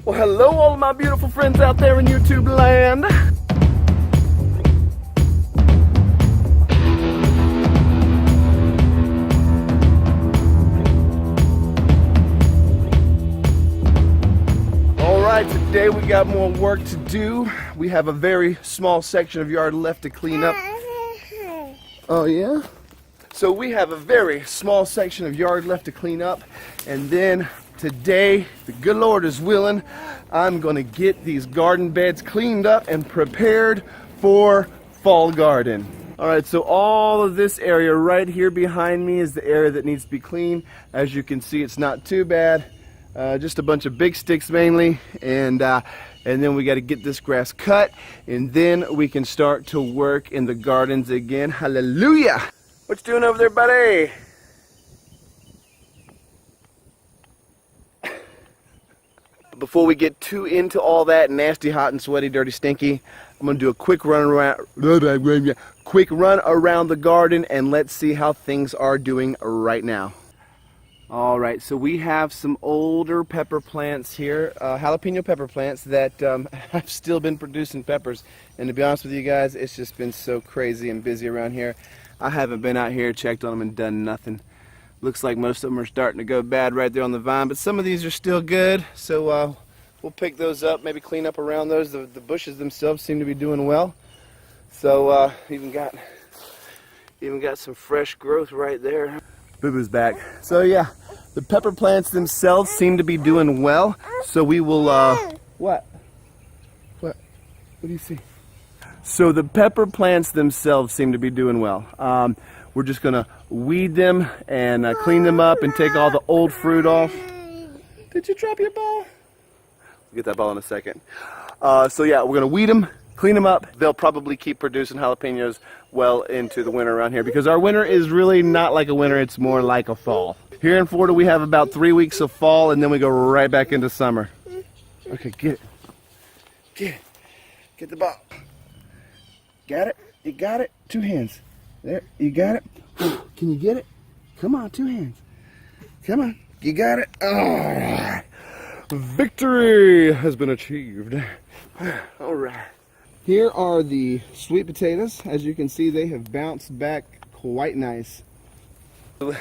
Well, hello all of my beautiful friends out there in YouTube land. All right, today we got more work to do. We have a very small section of yard left to clean up. Oh yeah? So we have a very small section of yard left to clean up, and then today, the good Lord is willing, I'm going to get these garden beds cleaned up and prepared for fall garden. Alright, so all of this area right here behind me is the area that needs to be cleaned. As you can see, it's not too bad. Just a bunch of big sticks mainly, and then we got to get this grass cut, and then we can start to work in the gardens again. Hallelujah! What you doing over there, buddy? Before we get too into all that nasty, hot, and sweaty, dirty, stinky, I'm gonna do a quick run around the garden, and let's see how things are doing right now. All right, so we have some older pepper plants here, jalapeno pepper plants that have still been producing peppers. And to be honest with you guys, it's just been so crazy and busy around here. I haven't been out here, checked on them, and done nothing. Looks like most of them are starting to go bad right there on the vine, but some of these are still good, so we'll pick those up, maybe clean up around those. The bushes themselves seem to be doing well, so even got some fresh growth right there. Boo Boo's back. So yeah, the pepper plants themselves seem to be doing well, so we will what do you see? So the pepper plants themselves seem to be doing well. We're just gonna weed them and clean them up and take all the old fruit off. Did you drop your ball? We'll get that ball in a second. So yeah, we're gonna weed them, clean them up. They'll probably keep producing jalapenos well into the winter around here, because our winter is really not like a winter, it's more like a fall. Here in Florida we have about 3 weeks of fall, and then we go right back into summer. Okay, get it. Get the ball. Got it? You got it? 2 hands. There, you got it? Can you get it? Come on, 2 hands. Come on, you got it? All right. Victory has been achieved. All right. Here are the sweet potatoes. As you can see, they have bounced back quite nice.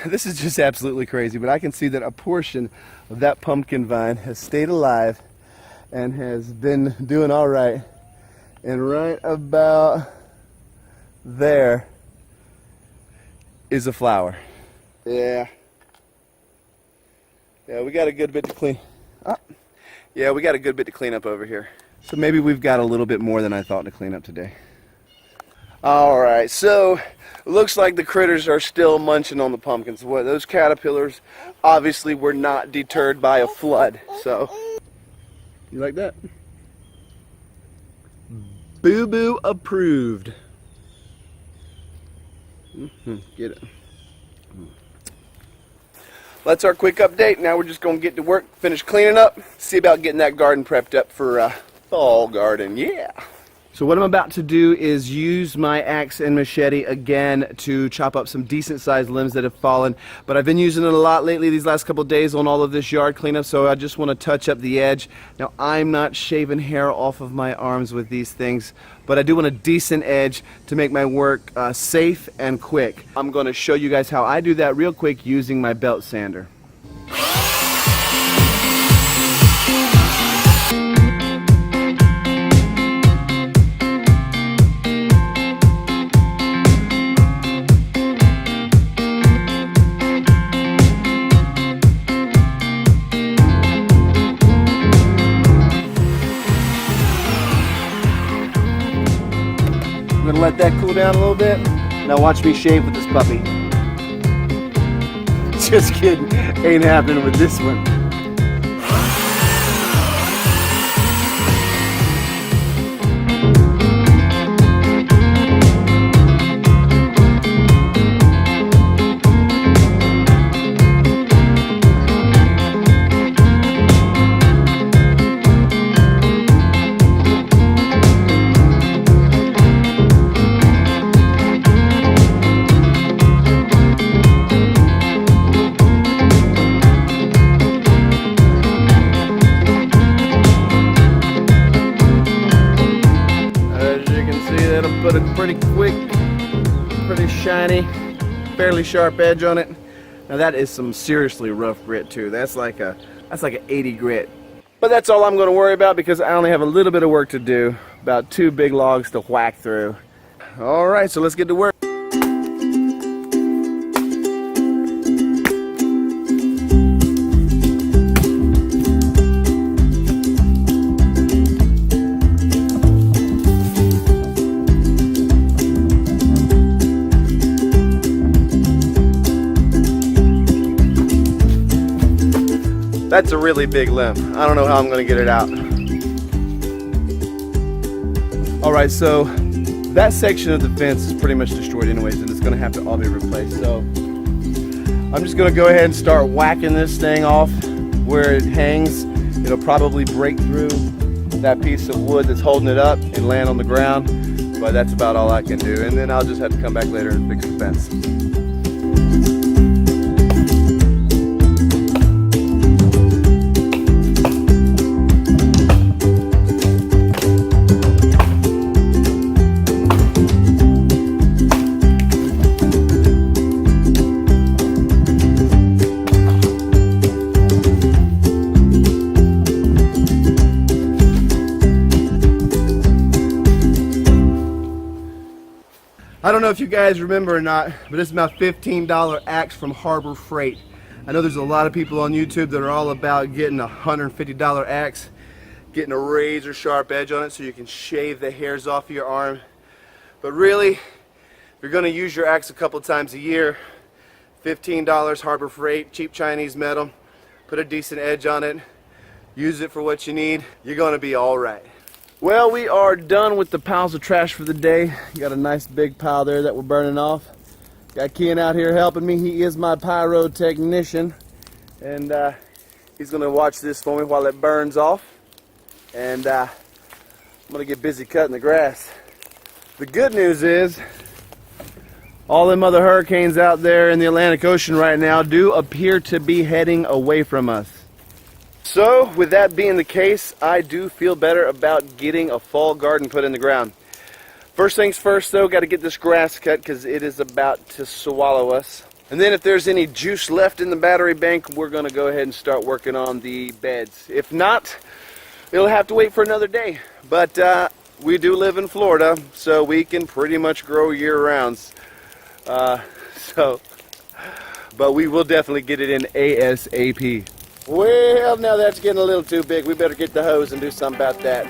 This is just absolutely crazy, but I can see that a portion of that pumpkin vine has stayed alive and has been doing all right. And right about there is a flower. Yeah, we got a good bit to clean up. Yeah, we got a good bit to clean up over here. So maybe we've got a little bit more than I thought to clean up today. Alright, so it looks like the critters are still munching on the pumpkins. Well, those caterpillars obviously were not deterred by a flood. So, you like that? Boo Boo approved. Get it. That's our quick update. Now we're just going to get to work, finish cleaning up, see about getting that garden prepped up for fall garden. Yeah. So what I'm about to do is use my axe and machete again to chop up some decent sized limbs that have fallen. But I've been using it a lot lately these last couple of days on all of this yard cleanup, so I just want to touch up the edge. Now I'm not shaving hair off of my arms with these things, but I do want a decent edge to make my work safe and quick. I'm going to show you guys how I do that real quick using my belt sander. I'm gonna let that cool down a little bit. Now watch me shave with this puppy. Just kidding, ain't happening with this one. put a pretty quick, pretty shiny, fairly sharp edge on it. Now that is some seriously rough grit too. That's like an 80 grit. But that's all I'm going to worry about because I only have a little bit of work to do. About 2 big logs to whack through. All right, so let's get to work. That's a really big limb. I don't know how I'm going to get it out. All right, so that section of the fence is pretty much destroyed anyways, and it's going to have to all be replaced. So I'm just going to go ahead and start whacking this thing off where it hangs. It'll probably break through that piece of wood that's holding it up and land on the ground, but that's about all I can do. And then I'll just have to come back later and fix the fence. I don't know if you guys remember or not, but this is my $15 axe from Harbor Freight. I know there's a lot of people on YouTube that are all about getting a $150 axe, getting a razor sharp edge on it so you can shave the hairs off of your arm. But really, if you're going to use your axe a couple times a year, $15 Harbor Freight, cheap Chinese metal, put a decent edge on it, use it for what you need, you're going to be all right. Well, we are done with the piles of trash for the day. Got a nice big pile there that we're burning off. Got Kean out here helping me. He is my pyrotechnician. And he's going to watch this for me while it burns off. And I'm going to get busy cutting the grass. The good news is, all them other hurricanes out there in the Atlantic Ocean right now do appear to be heading away from us. So, with that being the case, I do feel better about getting a fall garden put in the ground. First things first though, got to get this grass cut because it is about to swallow us. And then if there's any juice left in the battery bank, we're going to go ahead and start working on the beds. If not, it'll have to wait for another day. But we do live in Florida, so we can pretty much grow year-round. But we will definitely get it in ASAP. Well, now that's getting a little too big. We better get the hose and do something about that.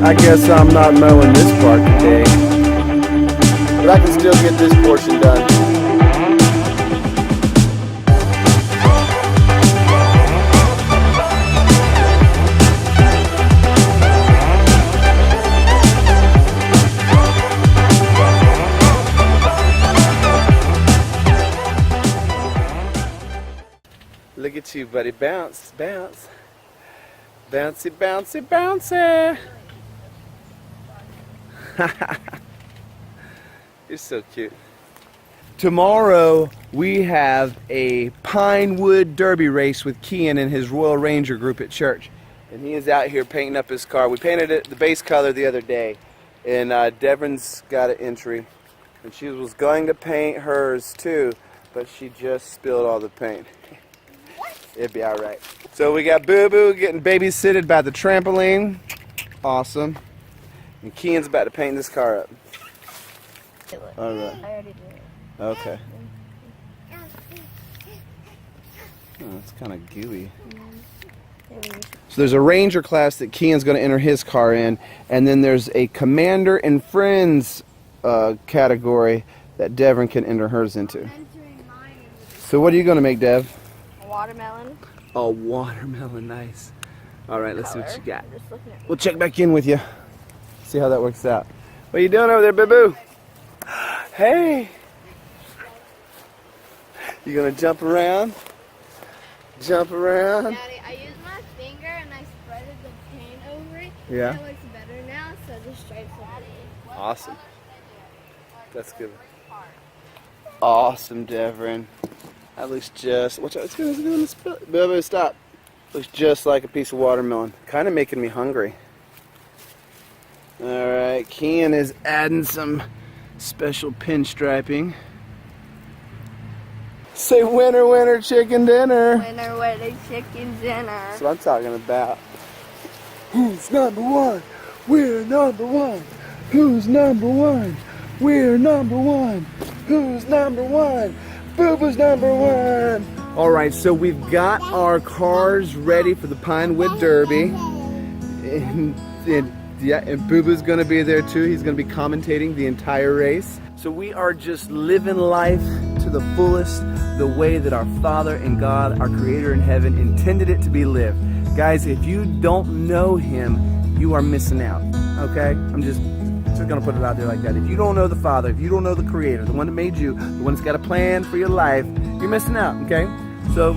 I guess I'm not mowing this part today, but I can still get this portion done. Look at you, buddy. Bounce, bounce. Bouncy, bouncy, bouncy. You're so cute. Tomorrow we have a Pinewood Derby race with Kean and his Royal Ranger group at church. And he is out here painting up his car. We painted it the base color the other day. And Devon's got an entry. And she was going to paint hers too, but she just spilled all the paint. It'd be alright. So we got Boo Boo getting babysitted by the trampoline. Awesome. And Kean's about to paint this car up. Alright. All right. I already did it. Okay. Oh, it's kind of gooey. So there's a Ranger class that Kean's going to enter his car in, and then there's a Commander and Friends category that Devin can enter hers into. So what are you going to make, Dev? A watermelon. A watermelon, nice. All right, let's see what you got. We'll check back in with you. See how that works out. What are you doing over there, boo-boo? Hey! You gonna jump around? Jump around? Daddy, I used my finger and I spreaded the paint over it. Yeah. It looks better now, so the stripes are good. Awesome. That's good. Awesome, Devin. That looks just... Watch out, it's gonna spill. Boo-boo, stop. Looks just like a piece of watermelon. Kind of making me hungry. Alright, Kean is adding some special pinstriping. Say winner, winner, chicken dinner. Winner, winner, chicken dinner. That's what I'm talking about. Who's number one? We're number one. Who's number one? We're number one. Who's number one? Boo-boo's number one. Alright, so we've got our cars ready for the Pinewood Derby. And Boo-boo's going to be there too. He's going to be commentating the entire race. So we are just living life to the fullest, the way that our Father and God, our Creator in heaven, intended it to be lived. Guys, if you don't know Him, you are missing out, okay? I'm just going to put it out there like that. If you don't know the Father, if you don't know the Creator, the one that made you, the one that's got a plan for your life, you're missing out, okay? So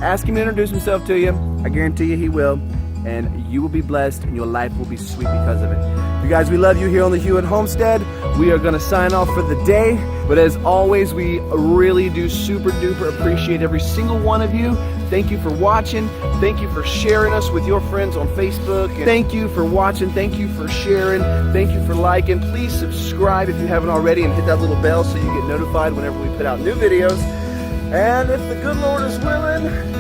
ask Him to introduce Himself to you. I guarantee you He will. And you will be blessed, and your life will be sweet because of it. You guys, we love you here on the Hewett Homestead. We are going to sign off for the day. But as always, we really do super duper appreciate every single one of you. Thank you for watching. Thank you for sharing us with your friends on Facebook. And thank you for watching. Thank you for sharing. Thank you for liking. Please subscribe if you haven't already and hit that little bell so you get notified whenever we put out new videos. And if the good Lord is willing,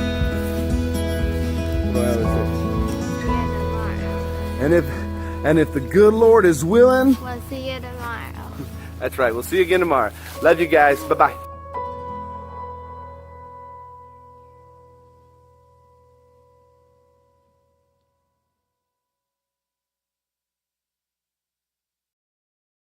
And if the good Lord is willing, We'll see you tomorrow. That's right. We'll see you again tomorrow. Love you guys. Bye-bye.